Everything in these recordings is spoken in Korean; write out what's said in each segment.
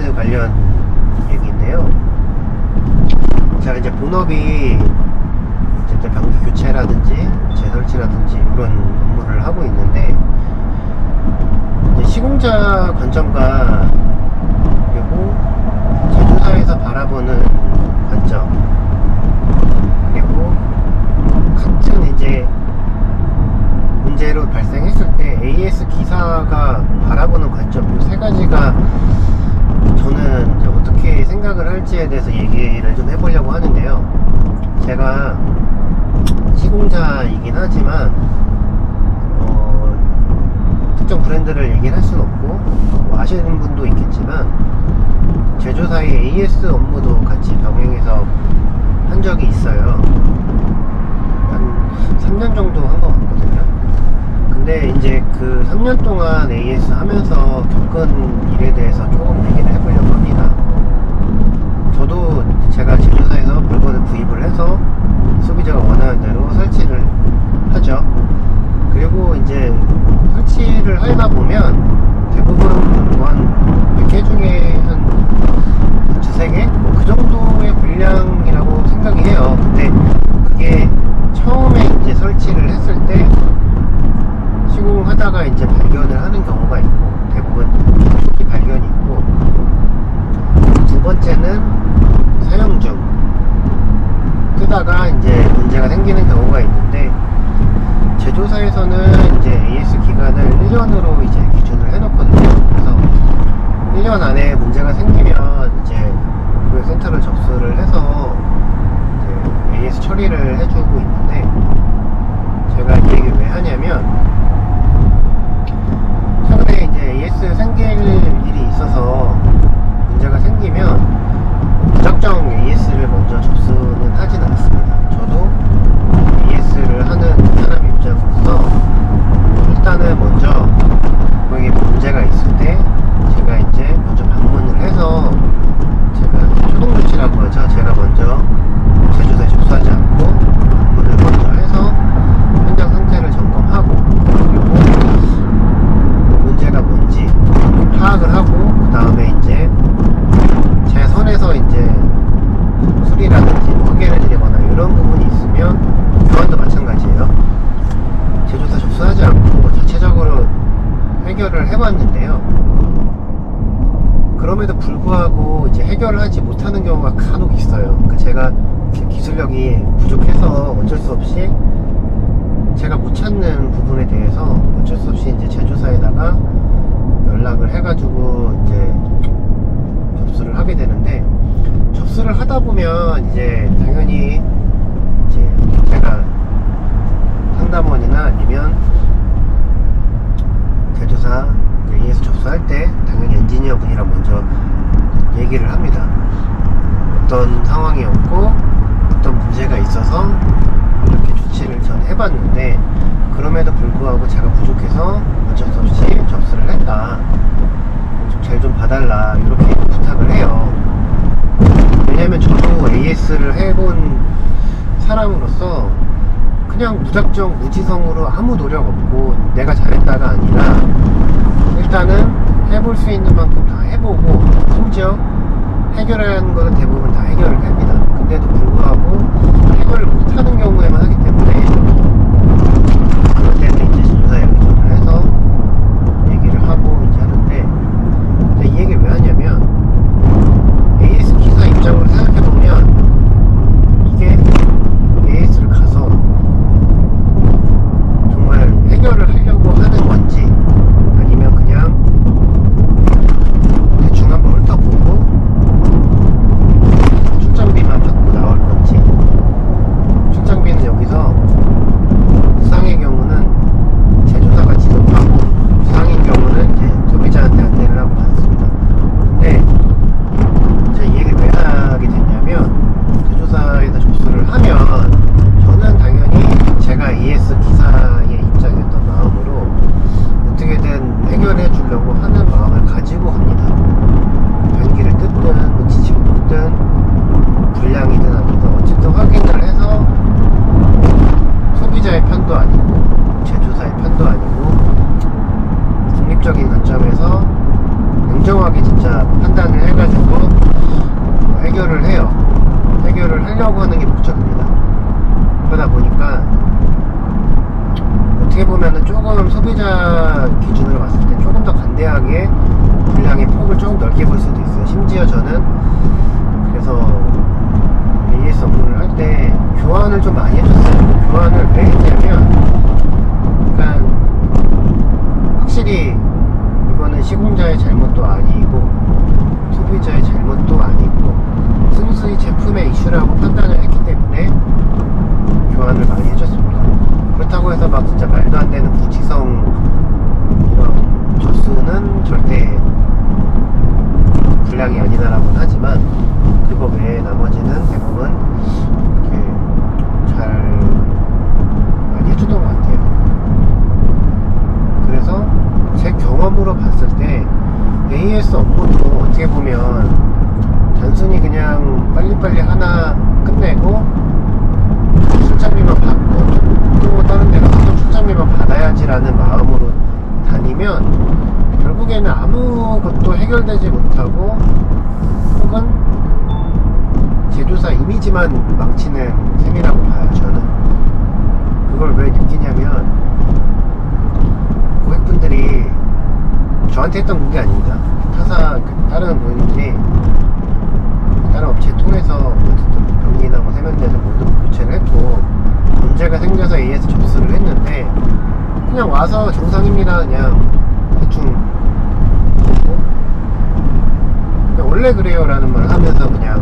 AS 관련 얘기인데요. 제가 이제 본업이 어쨌든 변기 교체라든지 재설치라든지 이런 업무를 하고 있는데, 이제 시공자 관점과 그리고 제조사에서 바라보는 관점, 그리고 같은 이제 문제로 발생했을 때 AS 기사가 바라보는 관점, 이 세 가지가 저는 이제 어떻게 생각을 할지에 대해서 얘기를 좀 해보려고 하는데요. 제가 시공자이긴 하지만 특정 브랜드를 얘기를 할 수는 없고, 뭐 아시는 분도 있겠지만 제조사의 AS 업무도 같이 병행해서 한 적이 있어요. 한 3년 정도 한 것 같거든요. 근데 이제 그 3년 동안 AS 하면서 겪은 일에 대해서 조금 얘기를 해보려고 합니다. 저도 제가 제조사에서 물건을 구입을 해서 소비자가 원하는 대로 설치를 하죠. 그리고 이제 설치를 하다 보면 대부분 한 100개 중에 한 두세 개? 뭐 그 정도의 분량이라고 생각이 해요. 근데 그게 처음에 이제 설치를 했을 때 시공하다가 이제 발견을 하는 경우가 있고, 대부분 초기 발견이 있고, 두 번째는 사용 중 쓰다가 이제 문제가 생기는 경우가 있는데, 제조사에서는 이제 AS 기간을 1년으로 이제 기준을 해놓거든요. 그래서 1년 안에 문제가 생기면 이제 고객센터를 접수를 해서 이제 AS 처리를 해주고 있는데, 제가 이 얘기를 왜 하냐면, 최근에 이제 AS 생길 일이 있어서 문제가 생기면 무작정 AS를 먼저 접수는 하진 않습니다. 저도 AS를 하는 사람 입장으로서 일단은 먼저 고객이 문제가 있을 때 제가 이제 먼저 방문을 해서, 제가 초동 조치라고 하죠. 제가 먼저 제조사에 접수하지 않고 방문을 먼저 해서 현장 상태를 점검하고, 그리고 문제가 뭔지 파악을 하고, 그 다음에 이제 제 선에서 이제 수리라든지 확인을 드리거나 이런 부분이 있으면 교환도 마찬가지예요. 제조사 접수하지 않고 자체적으로 해결을 해봤는데요. 그럼에도 불구하고 이제 해결을 하지 못하는 경우가 간혹 있어요. 그러니까 제가 기술력이 부족해서 어쩔 수 없이 제가 못 찾는 부분에 대해서 어쩔 수 없이 이제 제조사에다가 연락을 해가지고 이제 접수를 하게 되는데, 접수를 하다 보면 이제 당연히 이제 제가 상담원이나 아니면 제조사 AS 접수할 때 당연히 엔지니어 분이랑 먼저 얘기를 합니다. 어떤 상황이었고 어떤 문제가 있어서 이렇게 조치를 전 해봤는데, 그럼에도 불구하고 제가 부족해서 어쩔 수 없이 접수를 했다, 좀 잘 좀 봐달라, 이렇게 부탁을 해요. 왜냐면 저도 AS를 해본 사람으로서 그냥 무작정 무지성으로 아무 노력 없고 내가 잘했다가 아니라, 일단은 해볼 수 있는 만큼 다 해보고, 심지어 해결하는 거는 대부분 다 해결을 합니다. 근데도 불구하고 해결을 못하는 경우에만 하기 때문에, 그럴 때는 이제 제조사에 의존을 해서 얘기를 하고 이제 하는데, 이 얘기를 왜 하냐면, AS 기사 입장으로 생각해보면 이게 AS를 가서 정말 해결을 하려고 하는 건지, 아니면 그냥 대충 한번 훑어보고 출장비만 받고 나올 건지. 출장비는 여기 게 분량의 폭을 조금 넓게 볼 수도 있어요. 심지어 저는 그래서 AS 업무를 할 때 교환을 좀 많이 해줬어요. 교환을 왜 했냐면, 그러니까 확실히 이거는 시공자의 잘못도 아니고 소비자의 잘못도 아니고 순수히 제품의 이슈라고 판단을 했기 때문에 교환을 많이 해줬습니다. 그렇다고 해서 막 진짜 말도 안 되는 무지성 이런 저수는 절대 불량이 아니다라고는 하지만, 그거 외에 나머지는 대부분 이렇게 잘 많이 해주던 것 같아요. 그래서 제 경험으로 봤을 때 AS 업무도 어떻게 보면 단순히 그냥 빨리빨리 하나 끝내고 출장비만 받고 또 다른 데 가서 또 출장비만 받아야지라는 마음으로 다니면 결국에는 아무것도 해결되지 못하고 혹은 제조사 이미지만 망치는 셈이라고 봐요. 저는 그걸 왜 느끼냐면, 고객분들이 저한테 했던 그게 아닙니다. 타사 다른 고객님들이 다른 업체 통해서 어쨌든 변기나 뭐 세면대는 모두 교체를 했고 문제가 생겨서 AS 접수를 했는데, 그냥 와서 정상입니다 그냥 대충 보고 그냥 원래 그래요 라는 말을 하면서 그냥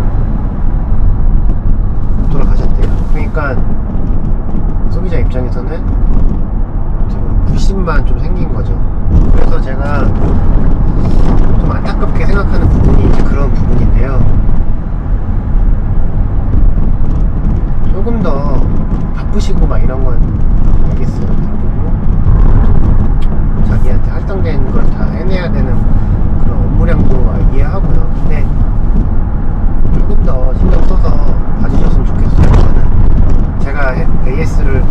돌아가셨대요. 그러니까 소비자 입장에서는 지금 불신만 좀 생긴 거죠. 그래서 제가 좀 안타깝게 생각하는 부분이 이제 그런 부분인데요. 조금 더 바쁘시고 막 이런 건 알겠어요. 바쁘고 자기한테 할당된 걸 다 해내야 되는 그런 업무량도 이해하고요. 근데 조금 더 신경 써서 봐주셨으면 좋겠어요. 저는 제가 AS를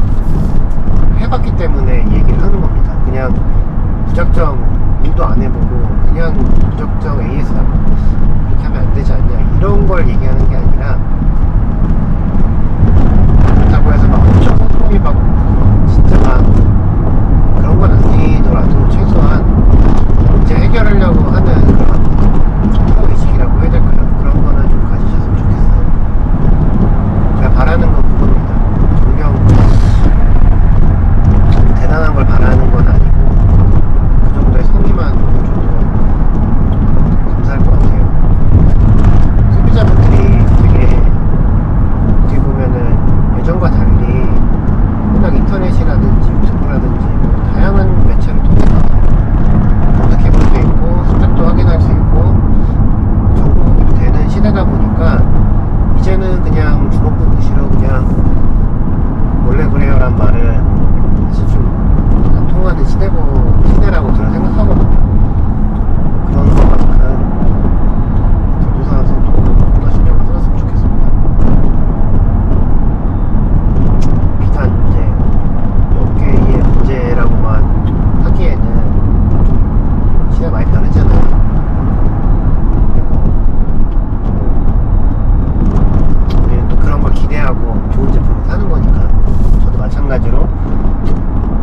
해봤기 때문에 얘기를 하는 겁니다. 그냥 무작정 일도 안 해보고 그냥 무작정 AS 그렇게 하면 안 되지 않냐 이런 걸 얘기하는 게 아니라, 그렇다고 해서 막 엄청 꼼꼼히 막 진짜 막 그런 건 아니더라도 최소한 문제 해결하려고 하는 그런 프로 의식이라고 해야 될까요? 그런 거는 좀 가지셨으면 좋겠어요. 제가 바라는 건 그겁니다. 분명 대단한 걸 바라는 건 아니고 그 정도의 성의만 보여줘도 감사할 것 같아요. 소비자분들이 되게 어떻게 보면은 예전과 달리 워낙 인터넷이라든지 유튜브라든지 뭐 다양한 매체를 통해서 검색해볼 수 있고 스펙도 확인할 수 있고 정보공유도 되는 시대다 보니까 이제는 그냥 주먹구 무시로 그냥 원래 그래요 란 말은 사실 좀 안 통하는 시대라고 저는 생각하거든요. 그런 것만큼 제조사에서도 좀 더 신경을 써줬으면 좋겠습니다. 비단 이제 업계의 문제라고만 하기에는 좀 시대가 많이 변했잖아요. 그리고 우리는 또 그런 걸 기대하고 좋은 제품을 사는 거니까, 저도 마찬가지로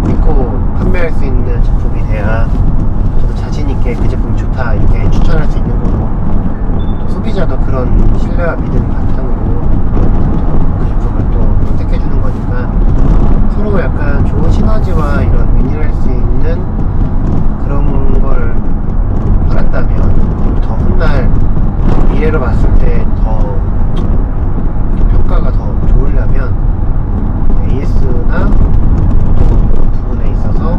믿고 판매할 수 있는 제품이 돼야 저도 자신있게 그 제품이 좋다 이렇게 추천할 수 있는 거고, 또 소비자도 그런 신뢰와 믿음을 바탕으로 그 제품을 또 선택해주는 거니까, 서로 약간 좋은 시너지와 이런 윈윈할 수 있는 그런 걸 바란다면, 더 훗날 미래로 봤을 때 더 평가가 더 좋으려면 AS나 부분에 있어서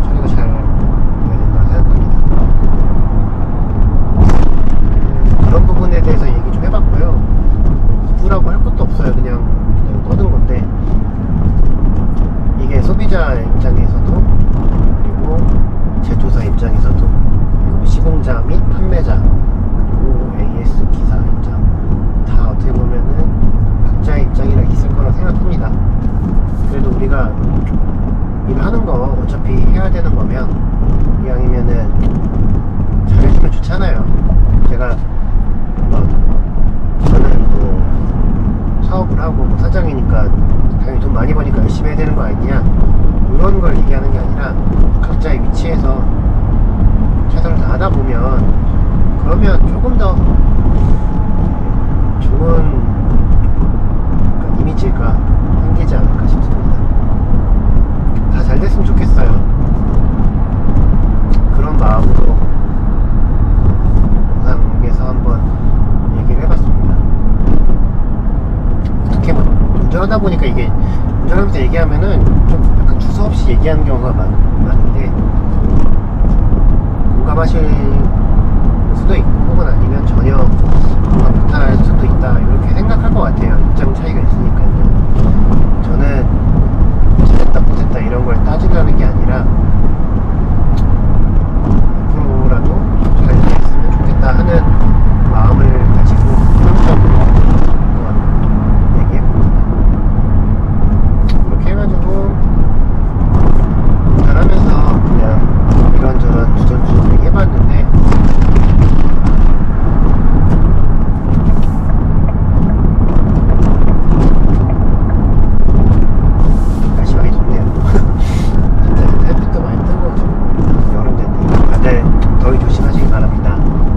처리가 잘 되어야 된다고 생각합니다. 그런 부분에 대해서 얘기 좀 해봤고요. 부라고 할 것도 없어요. 그냥 떠든 건데, 이게 소비자 입장에서도 그리고 제조사 입장에서도 그리고 시공자 및 판매자 그리고 조금 더 좋은 그러니까 이미지가 생기지 않을까 싶습니다. 다 잘 됐으면 좋겠어요. 그런 마음으로 영상에서 한번 얘기를 해봤습니다. 어떻게 뭐 운전하다 보니까 이게 운전하면서 얘기하면은 좀 약간 두서없이 얘기하는 경우가 많은데 공감하실 수도 있고 혹은 아니면 전혀 공감 못할 수도 있다 이렇게 생각할 것 같아요. 입장 차이가 있으니까요. 저는 잘했다 못했다 이런 걸 따지려는 게 아니라